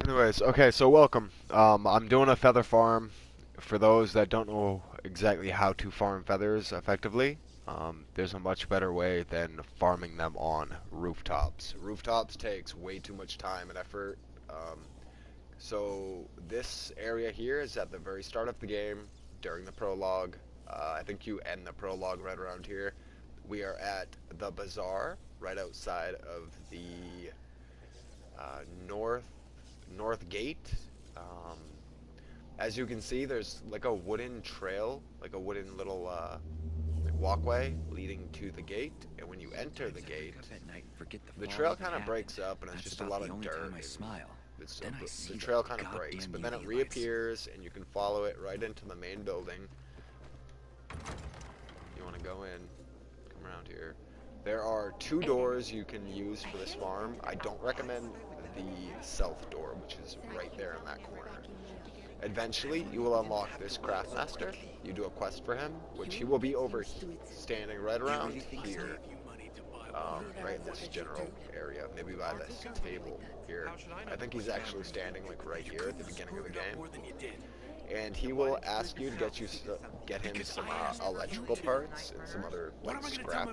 Anyways, okay, so welcome. I'm doing a feather farm. For those that don't know exactly how to farm feathers effectively, there's a much better way than farming them on rooftops. Rooftops takes way too much time and effort. So this area here is at the very start of the game, during the prologue. I think you end the prologue right around here. We are at the bazaar, right outside of the north gate. Um, as you can see, there's like a wooden trail, like a wooden little like walkway leading to the gate. And when you enter the gate, the trail kind of breaks up, and it's just a lot of dirt. The trail kind of breaks, but then it reappears, and you can follow it right into the main building. You want to go in, come around here. There are two doors you can use for this farm. I don't recommend the south door, which is right there in that corner. Eventually, you will unlock this craftmaster. You do a quest for him, which he will be standing right around here, right in this general area, maybe by this table here. I think he's actually standing like right here at the beginning of the game. And he will ask you to get him some electrical parts and some other like scrap,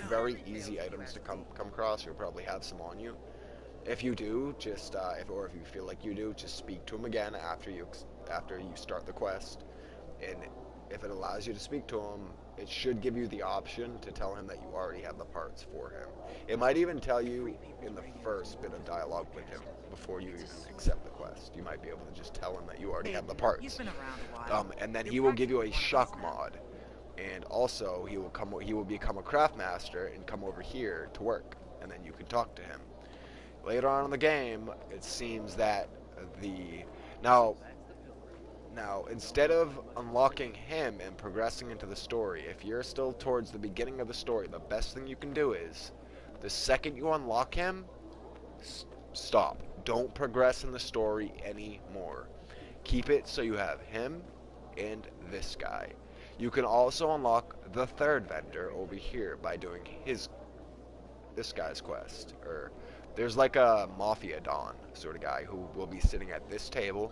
very easy items to come across. You'll probably have some on you. If you do, just if you feel like you do, just speak to him again after you start the quest. And if it allows you to speak to him, it should give you the option to tell him that you already have the parts for him. It might even tell you in the first bit of dialogue with him before you even accept the quest. You might be able to just tell him that you already have the parts. And then he will give you a shock mod, and also he will become a craftmaster and come over here to work, and then you can talk to him. Later on in the game, it seems that the now instead of unlocking him and progressing into the story, if you're still towards the beginning of the story, the best thing you can do is the second you unlock him, stop. Don't progress in the story anymore. Keep it so you have him and this guy. You can also unlock the third vendor over here by doing this guy's quest. Or there's like a Mafia Don sort of guy who will be sitting at this table,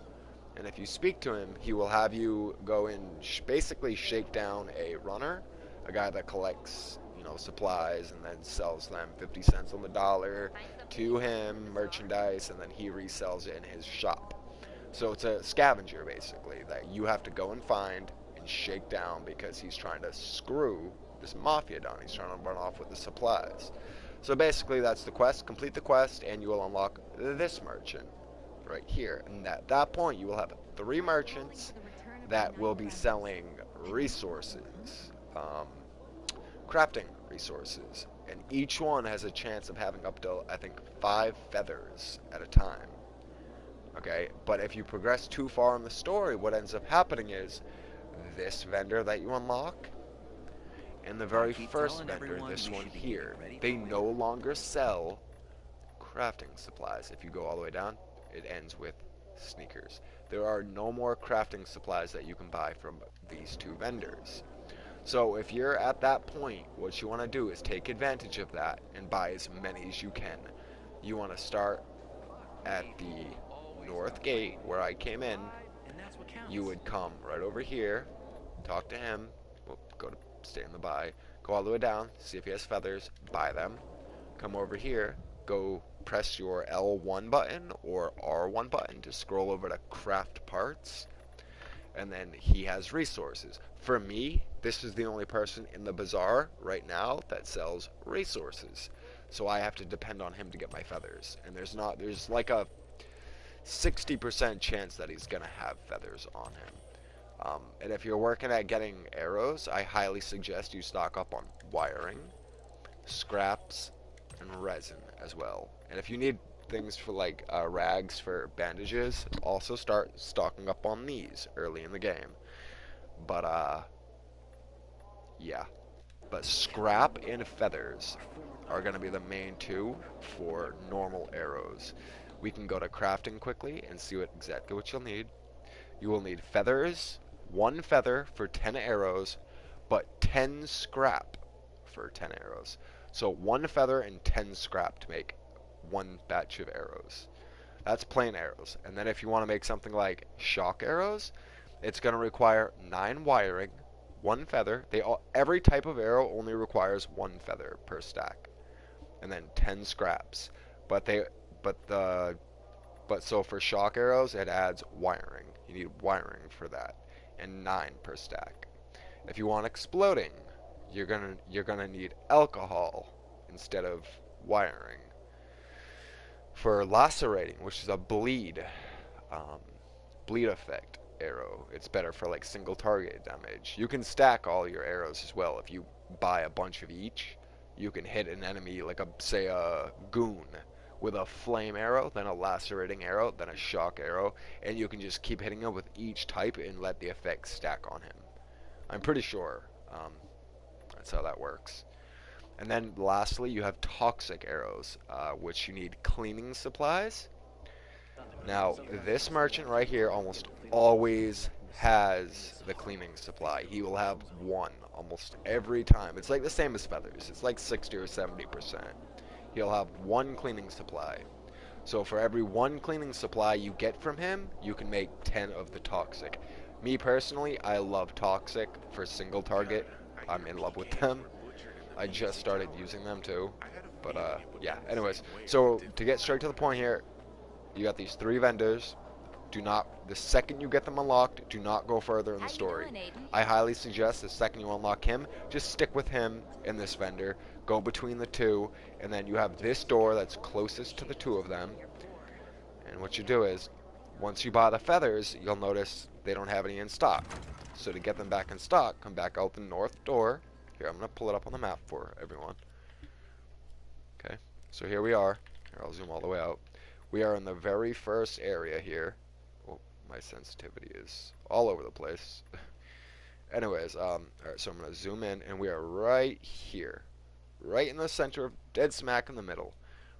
and if you speak to him, he will have you go and basically shake down a runner, a guy that collects supplies and then sells them 50 cents on the dollar to him, merchandise, and then he resells it in his shop. So it's a scavenger basically that you have to go and find and shake down because he's trying to screw this Mafia Don. He's trying to run off with the supplies. So basically that's the quest. Complete the quest and you will unlock this merchant right here. And at that point you will have 3 merchants that will be selling resources, crafting resources. And each one has a chance of having up to, I think, 5 feathers at a time. Okay, but if you progress too far in the story, what ends up happening is this vendor that you unlock and the very first vendor, this one here, they no longer sell crafting supplies. If you go all the way down, it ends with sneakers. There are no more crafting supplies that you can buy from these 2 vendors. So if you're at that point, what you want to do is take advantage of that and buy as many as you can. You want to start at the north gate where I came in. You would come right over here, talk to him, go to stay in the buy, go all the way down, see if he has feathers, buy them, come over here, go press your L1 button or R1 button to scroll over to craft parts, and then he has resources. For me, this is the only person in the bazaar right now that sells resources, so I have to depend on him to get my feathers. And there's like a 60% chance that he's gonna have feathers on him. And if you're working at getting arrows, I highly suggest you stock up on wiring, scraps, and resin as well. And if you need things for like rags for bandages, also start stocking up on these early in the game. But yeah. But scrap and feathers are going to be the main 2 for normal arrows. We can go to crafting quickly and see exactly what you'll need. You will need feathers, 1 feather for 10 arrows, but 10 scrap for 10 arrows. So 1 feather and 10 scrap to make 1 batch of arrows. That's plain arrows. And then if you want to make something like shock arrows, it's going to require 9 wiring, 1 feather. Every type of arrow only requires 1 feather per stack, and then 10 scraps. But so for shock arrows, it adds wiring. You need wiring for that, and 9 per stack. If you want exploding, you're gonna need alcohol instead of wiring. For lacerating, which is a bleed effect arrow, it's better for like single target damage. You can stack all your arrows as well. If you buy a bunch of each, you can hit an enemy like say a goon with a flame arrow, then a lacerating arrow, then a shock arrow, and you can just keep hitting him with each type and let the effects stack on him. I'm pretty sure that's how that works. And then lastly, you have toxic arrows, which you need cleaning supplies. Now, this merchant right here almost always has the cleaning supply. He will have 1 almost every time. It's like the same as feathers. It's like 60 or 70%. He'll have 1 cleaning supply. So for every 1 cleaning supply you get from him, you can make 10 of the toxic. Me personally, I love toxic for single target. I'm in love with them. I just started using them too. But yeah, anyways. So to get straight to the point here, you got these 3 vendors. The second you get them unlocked, do not go further in the story. I highly suggest the second you unlock him, just stick with him in this vendor, go between the 2, and then you have this door that's closest to the 2 of them. And what you do is, once you buy the feathers, you'll notice they don't have any in stock. So to get them back in stock, come back out the north door. Here, I'm going to pull it up on the map for everyone. Okay, so here we are. Here, I'll zoom all the way out. We are in the very first area here. Oh, my sensitivity is all over the place. Anyways, alright, so I'm going to zoom in, and we are right here. Right in the center of, dead smack in the middle.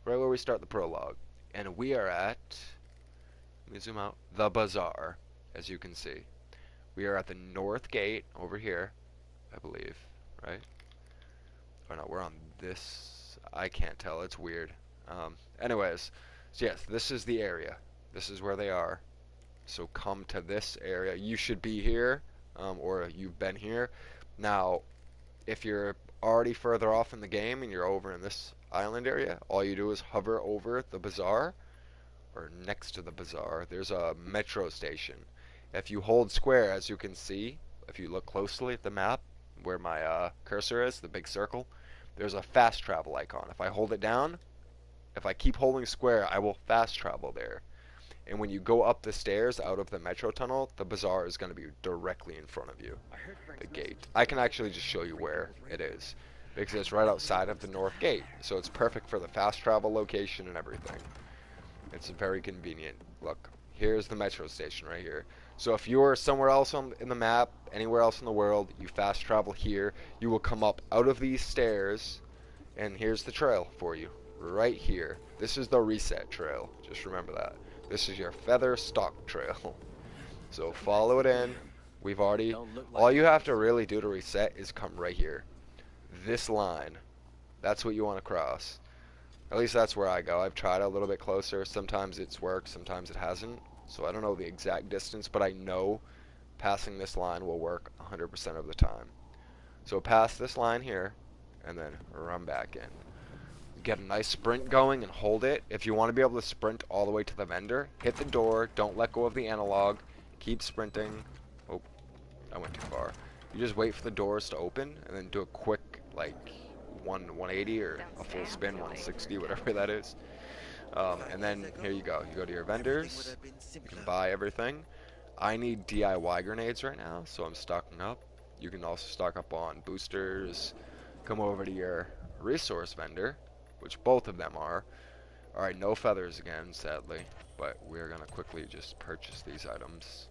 Right where we start the prologue. And we are at, let me zoom out, the bazaar, as you can see. We are at the north gate over here, I believe, right? Or no, we're on this, I can't tell, it's weird. Anyways, so yes, this is the area. This is where they are. So come to this area. You should be here, or you've been here. Now, if you're already further off in the game and you're over in this island area, all you do is hover over the bazaar, or next to the bazaar. There's a metro station. If you hold square, as you can see, if you look closely at the map, where my cursor is, the big circle, there's a fast travel icon. If I hold it down, if I keep holding square, I will fast travel there. And when you go up the stairs out of the metro tunnel, the bazaar is going to be directly in front of you, the gate. I can actually just show you where it is, because it's right outside of the north gate. So it's perfect for the fast travel location and everything. It's very convenient. Look, here's the metro station right here. So if you're somewhere else in the map, anywhere else in the world, you fast travel here, you will come up out of these stairs, and here's the trail for you, right here. This is the reset trail, just remember that. This is your feather stock trail. So follow it in. We've already, all you have to really do to reset is come right here. This line, that's what you want to cross. At least that's where I go. I've tried a little bit closer. Sometimes it's worked, sometimes it hasn't. So I don't know the exact distance, but I know passing this line will work 100% of the time. So pass this line here, and then run back in. Get a nice sprint going and hold it. If you want to be able to sprint all the way to the vendor, hit the door, don't let go of the analog, keep sprinting. Oh, I went too far. You just wait for the doors to open, and then do a quick, like, 180 or a full spin, 160, whatever that is. And then here you go. You go to your vendors, you can buy everything. I need DIY grenades right now, so I'm stocking up. You can also stock up on boosters. Come over to your resource vendor, which both of them are. Alright, no feathers again, sadly, but we're going to quickly just purchase these items.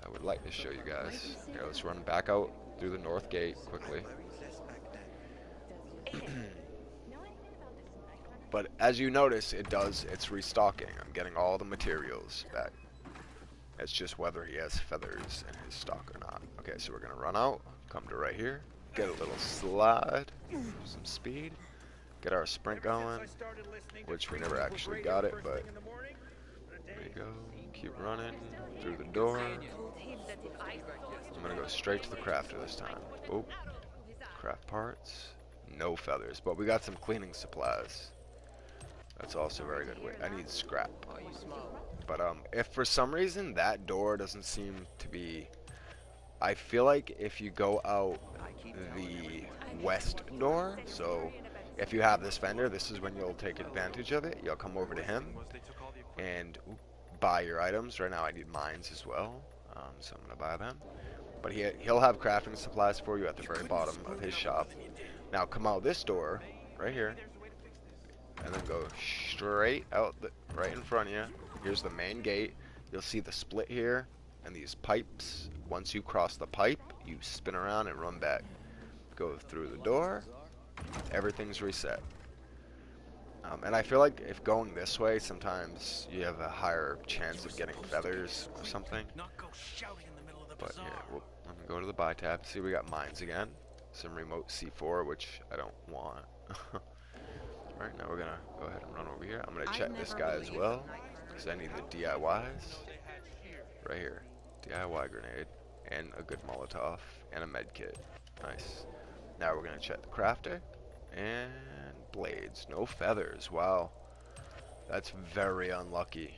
I would like to show you guys. Here, let's run back out through the north gate quickly. But as you notice, it's restocking. I'm getting all the materials back. It's just whether he has feathers in his stock or not. Okay, so we're going to run out, come to right here, get a little slide, some speed, get our sprint going, which we never actually got it, but go. Keep running through the door. I'm gonna go straight to the crafter this time. Oh, craft parts. No feathers, but we got some cleaning supplies. That's also very good. Wait, I need scrap. But if for some reason that door doesn't seem to be, I feel like if you go out the west door, so if you have this vendor, this is when you'll take advantage of it. You'll come over to him and buy your items. Right now I need mines as well, so I'm gonna buy them. But he'll have crafting supplies for you at the very bottom of his shop. Now come out this door right here, and then go straight out right in front of you. Here's the main gate. You'll see the split here and these pipes. Once you cross the pipe, you spin around and run back. Go through the door. Everything's reset. And I feel like if going this way, sometimes you have a higher chance of getting feathers or something. But yeah, let me go to the buy tab. See, we got mines again. Some remote C4, which I don't want. Alright, now we're gonna go ahead and run over here. I'm gonna check this guy as well, because I need the DIYs. Right here. DIY grenade, and a good Molotov, and a med kit. Nice. Now we're gonna check the crafter, and blades. No feathers. Wow. That's very unlucky.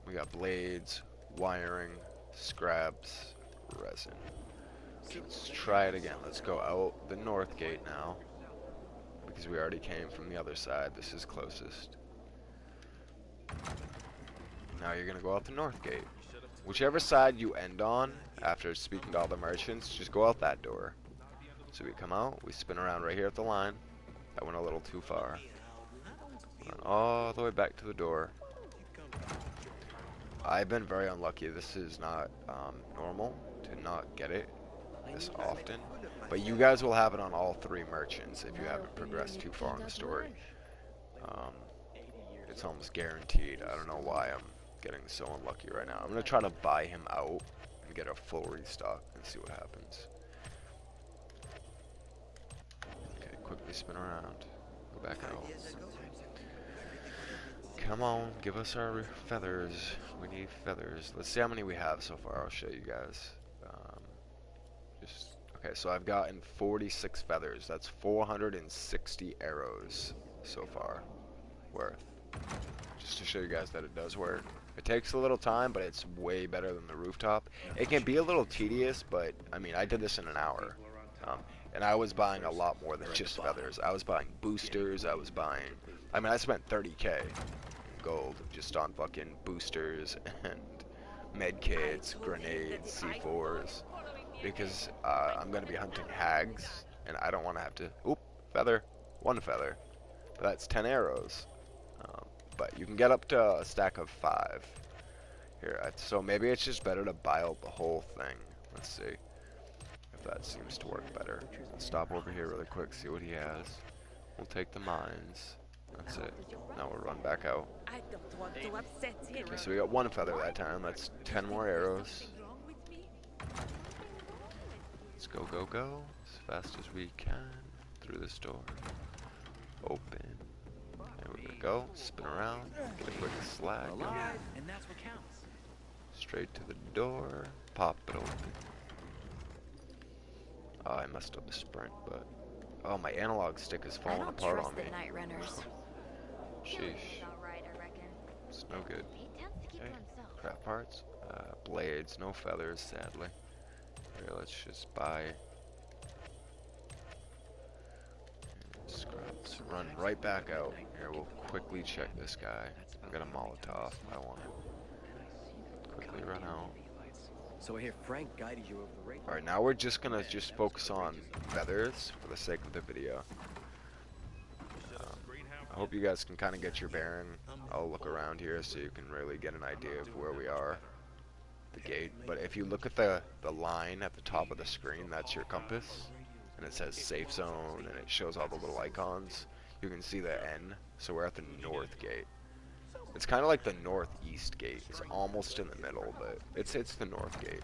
We got blades, wiring, scraps, resin. Let's try it again. Let's go out the north gate now, because we already came from the other side. This is closest. Now you're gonna go out the north gate. Whichever side you end on after speaking to all the merchants, just go out that door. So we come out, we spin around right here at the line. That went a little too far. Run all the way back to the door. I've been very unlucky. This is not normal to not get it this often. But you guys will have it on all three merchants if you haven't progressed too far in the story. It's almost guaranteed. I don't know why I'm getting so unlucky right now. I'm going to try to buy him out and get a full restock and see what happens. Okay, quickly spin around. Go back out. Come on, give us our feathers. We need feathers. Let's see how many we have so far. I'll show you guys. Okay, so I've gotten 46 feathers. That's 460 arrows so far worth. Just to show you guys that it does work. It takes a little time, but it's way better than the rooftop. It can be a little tedious, but I mean, I did this in an hour. And I was buying a lot more than just feathers. I was buying boosters. I spent 30k in gold just on fucking boosters and med kits, grenades, C4s. Because I'm going to be hunting hags, and I don't want to have to... Oop, feather. One feather. But that's 10 arrows. But you can get up to a stack of 5. Here, so maybe it's just better to buy out the whole thing. Let's see if that seems to work better. Let's stop over here really quick, see what he has. We'll take the mines. That's it. Now we'll run back out. Okay, so we got 1 feather that time. That's 10 more arrows. Let's go, go, go, as fast as we can through this door. Open. There we go. Spin around. Get a quick slag going. And that's what counts. Straight to the door. Pop it open. Oh, I messed up the sprint, but oh, my analog stick is falling apart on me. Night runners. Sheesh. It's no good. Okay. Craft parts. Blades. No feathers, sadly. Here, let's just buy scraps. Run right back out. Here, we'll quickly check this guy. I got a Molotov. I want to quickly run out. So I hear Frank guided you over the radio. Alright, now we're just gonna focus on feathers for the sake of the video. I hope you guys can kind of get your bearing. I'll look around here so you can really get an idea of where we are. The gate, but if you look at the line at the top of the screen, that's your compass, and it says safe zone, and it shows all the little icons. You can see the N, so we're at the north gate. It's kind of like the northeast gate. It's almost in the middle, but it's the north gate.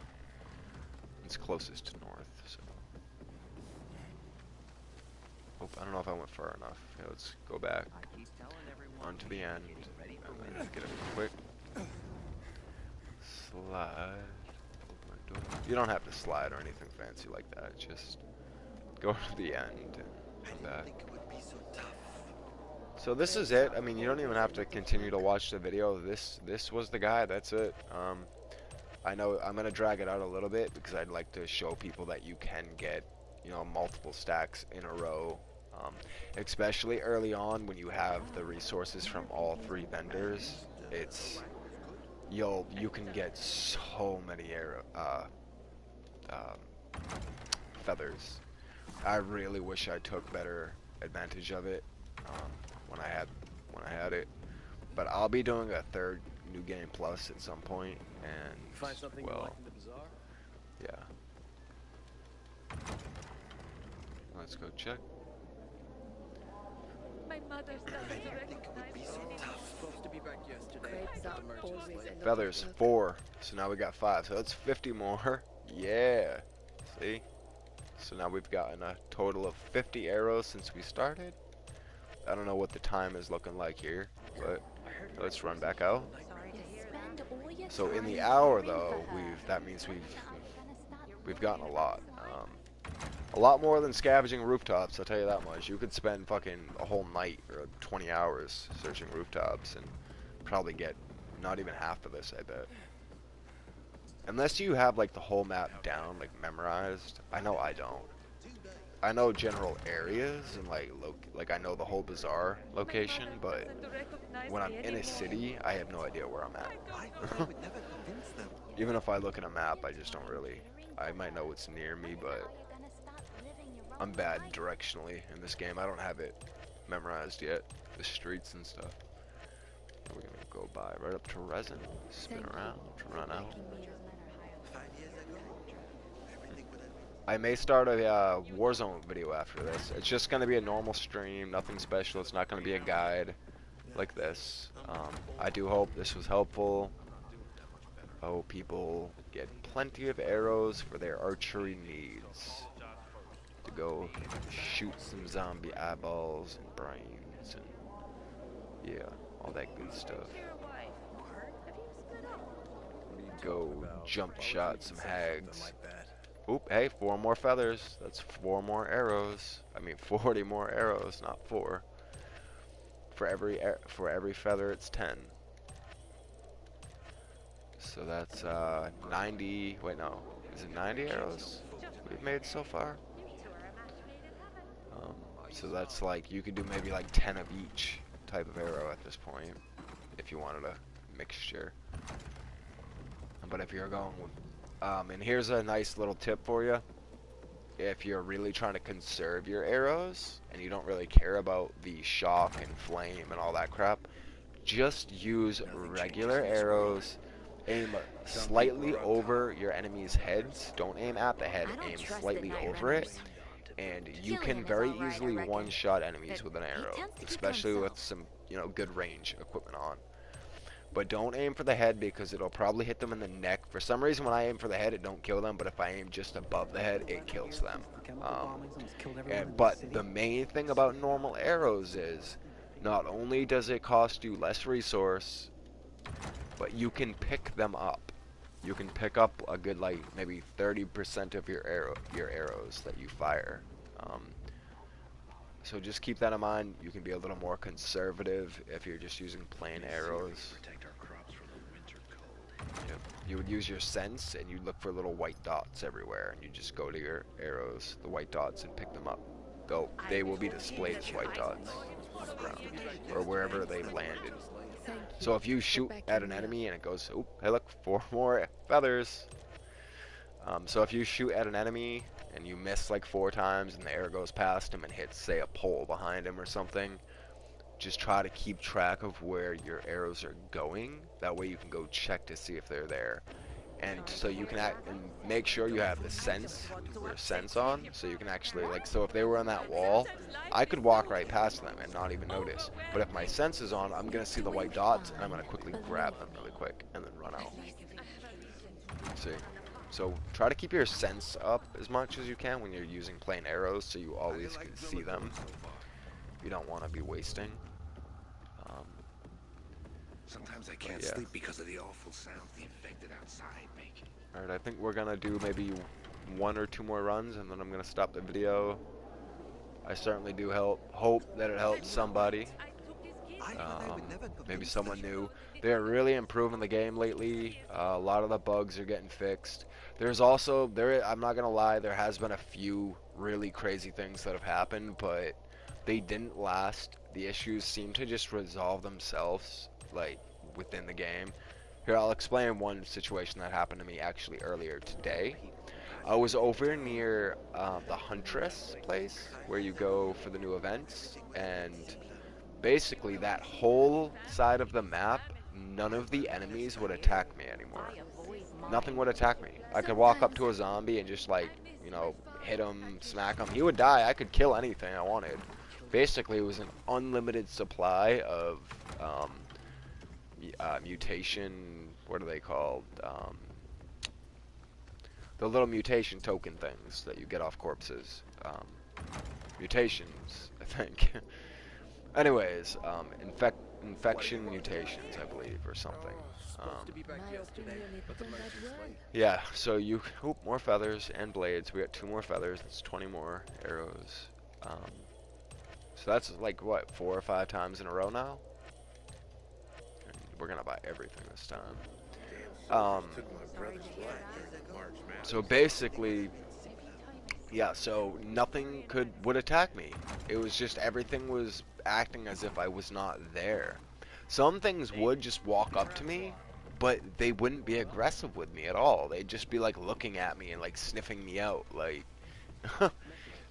It's closest to north. So, oh, I don't know if I went far enough. Yeah, let's go back onto the end, and then get a quick Slide. Open my door. You don't have to slide or anything fancy like that. Just go to the end and come back. So this is it. I mean, you don't even have to continue to watch the video. This was the guy. That's it. I know I'm gonna drag it out a little bit because I'd like to show people that you can get, you know, multiple stacks in a row, especially early on when you have the resources from all three vendors. It's you can get so many feathers. I really wish I took better advantage of it when I had it. But I'll be doing a third New Game Plus at some point, and Find something you well, like in the bazaar? yeah. Let's go check. My mother doesn't recognize me anymore. Supposed to be back yesterday. Crepes but are the merchants always late. in the Feathers, potluck. 4. So now we got 5. So that's 50 more. Yeah. See? So now we've gotten a total of 50 arrows since we started. I don't know what the time is looking like here, but let's run back out. So in the hour though, that means we've gotten a lot. A lot more than scavenging rooftops, I'll tell you that much. You could spend fucking a whole night or 20 hours searching rooftops and probably get not even half of this, I bet. Unless you have like the whole map down, like memorized. I know I don't. I know general areas and like I know the whole bazaar location, but when I'm in a city, I have no idea where I'm at. Even if I look at a map, I just don't really. I might know what's near me, but I'm bad directionally in this game. I don't have it memorized yet, the streets and stuff. We're gonna go by right up to resin, spin around, run out. I may start a Warzone video after this. It's just gonna be a normal stream, nothing special. It's not gonna be a guide like this. I do hope this was helpful. I hope people get plenty of arrows for their archery needs. To go shoot some zombie eyeballs and brains and yeah, all that good stuff. Go jump shot some hags. Oop, hey, 4 more feathers. That's 4 more arrows. I mean 40 more arrows, not 4. For every feather it's 10. So that's 90, wait no, is it 90 arrows we've made so far? So that's like, you could do maybe like 10 of each type of arrow at this point, if you wanted a mixture. But if you're going with, and here's a nice little tip for you. If you're really trying to conserve your arrows, and you don't really care about the shock and flame and all that crap, just use regular arrows. Aim slightly over your enemy's heads. Don't aim at the head, aim slightly over it. And you can very easily one-shot enemies with an arrow, especially with some, you know, good range equipment on. But don't aim for the head because it'll probably hit them in the neck. For some reason, when I aim for the head, it don't kill them, but if I aim just above the head, it kills them. But the main thing about normal arrows is, not only does it cost you less resource, but you can pick them up. You can pick up a good, like, maybe 30% of your arrows that you fire. So just keep that in mind. You can be a little more conservative if you're just using plain arrows. Yep. You would use your sense and you look for little white dots everywhere, and you just go to your arrows, the white dots, and pick them up. They will be displayed as white dots on the ground or wherever they've landed. So if you shoot at an enemy and it goes, oop, hey look, 4 more feathers. So if you shoot at an enemy and you miss like 4 times and the arrow goes past him and hits, say, a pole behind him or something, just try to keep track of where your arrows are going. That way you can go check to see if they're there. And so you can make sure you have the sense, your sense on, so you can actually, like, so if they were on that wall, I could walk right past them and not even notice. But if my sense is on, I'm going to see the white dots, and I'm going to quickly grab them really quick, and then run out. See? So try to keep your sense up as much as you can when you're using plain arrows, so you always can see them. You don't want to be wasting. Sometimes I can't yeah. sleep because of the awful sounds the infected outside make. Alright, I think we're gonna do maybe 1 or 2 more runs, and then I'm gonna stop the video. I certainly do hope that it helps somebody. Maybe someone new. They're really improving the game lately. A lot of the bugs are getting fixed. There's also I'm not gonna lie, there has been a few really crazy things that have happened, but they didn't last. The issues seem to just resolve themselves, like within the game. Here, I'll explain one situation that happened to me actually earlier today. I was over near the Huntress place where you go for the new events, and basically that whole side of the map, none of the enemies would attack me anymore. Nothing would attack me. I could walk up to a zombie and just like, hit him, smack him. He would die. I could kill anything I wanted. Basically, it was an unlimited supply of mutation. What are they called? The little mutation token things that you get off corpses. Mutations, I think. Anyways, infection mutations, I believe, or something. Supposed to be back yesterday, but the merchant's late. Yeah, so more feathers and blades. We got 2 more feathers. That's 20 more arrows. So that's like, what, 4 or 5 times in a row now? And we're gonna buy everything this time. So basically, yeah, so nothing would attack me. It was just everything was acting as if I was not there. Some things would just walk up to me, but they wouldn't be aggressive with me at all. They'd just be like looking at me and like sniffing me out. Like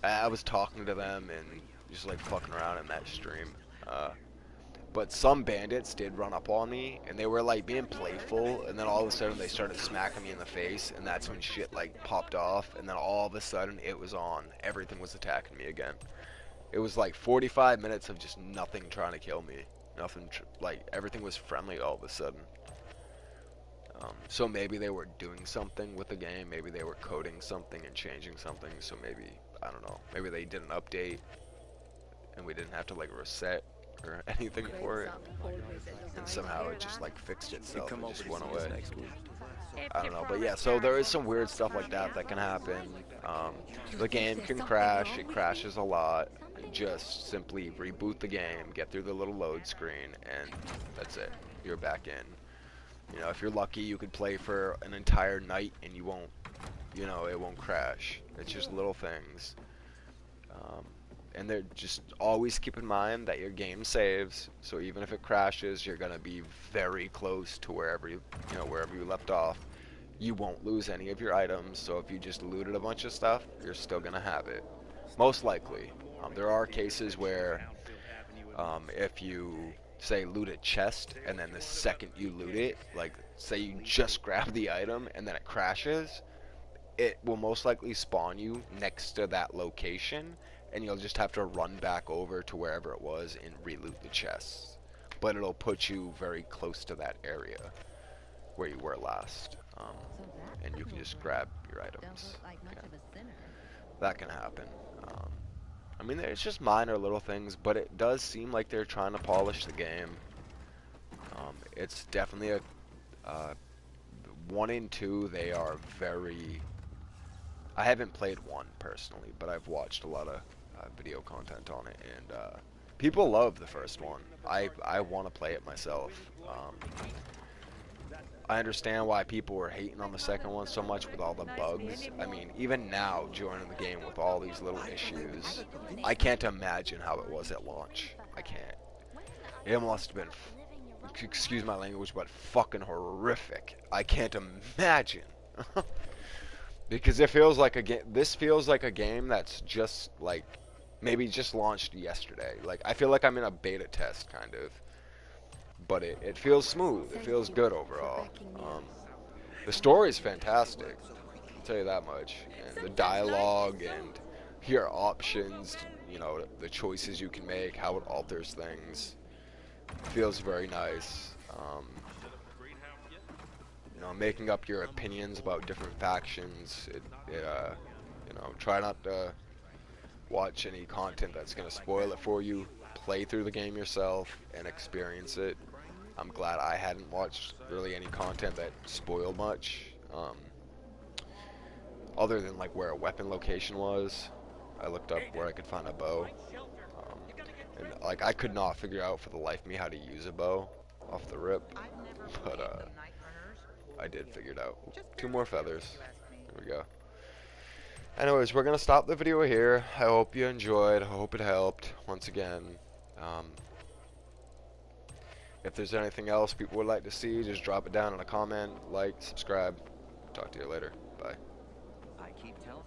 I was talking to them and just like fucking around in that stream. But some bandits did run up on me, and they were like being playful, and then all of a sudden they started smacking me in the face, and that's when shit like popped off, and then all of a sudden it was on. Everything was attacking me again. It was like 45 minutes of just nothing trying to kill me. Nothing, like everything was friendly all of a sudden. So maybe they were doing something with the game, maybe they were coding something and changing something, so maybe, I don't know, maybe they did an update, and we didn't have to like reset or anything for it, and somehow it just like fixed itself and just went away. I don't know, but yeah, so there is some weird stuff like that that can happen. The game can crash. It crashes a lot. Just simply reboot the game, get through the little load screen, and that's it. You're back in. If you're lucky, you could play for an entire night and you won't, it won't crash. It's just little things. And they're just always keep in mind that your game saves, so even if it crashes, you're gonna be very close to wherever you left off. You won't lose any of your items, so if you just looted a bunch of stuff, you're still gonna have it. Most likely. There are cases where if you say loot a chest and then the second you loot it, like say you just grab the item and then it crashes, it will most likely spawn you next to that location, and you'll just have to run back over to wherever it was and reloot the chests. But it'll put you very close to that area where you were last, and you can just grab your items. Yeah. That can happen. I mean, it's just minor little things, but it does seem like they're trying to polish the game. It's definitely 1 and 2, they are very... I haven't played 1 personally, but I've watched a lot of video content on it, and people love the first one. I want to play it myself. I understand why people were hating on the second one so much with all the bugs. I mean, even now, joining the game with all these little issues, I can't imagine how it was at launch. I can't. It must have been, excuse my language, but fucking horrific. I can't imagine. Because it feels like a game. This feels like a game that's just like maybe just launched yesterday. Like I feel like I'm in a beta test kind of, but it feels smooth. It feels good overall. The story is fantastic. I'll tell you that much. And the dialogue and your options, the choices you can make, how it alters things, feels very nice. Making up your opinions about different factions. Try not to watch any content that's going to spoil it for you. Play through the game yourself and experience it. I'm glad I hadn't watched really any content that spoiled much, other than like where a weapon location was. I looked up where I could find a bow, and like I could not figure out for the life of me how to use a bow off the rip, but I did figure it out. Two more feathers. There we go. Anyways, we're gonna stop the video here. I hope you enjoyed. I hope it helped. Once again, if there's anything else people would like to see, just drop it down in a comment, like, subscribe. Talk to you later. Bye. I keep telling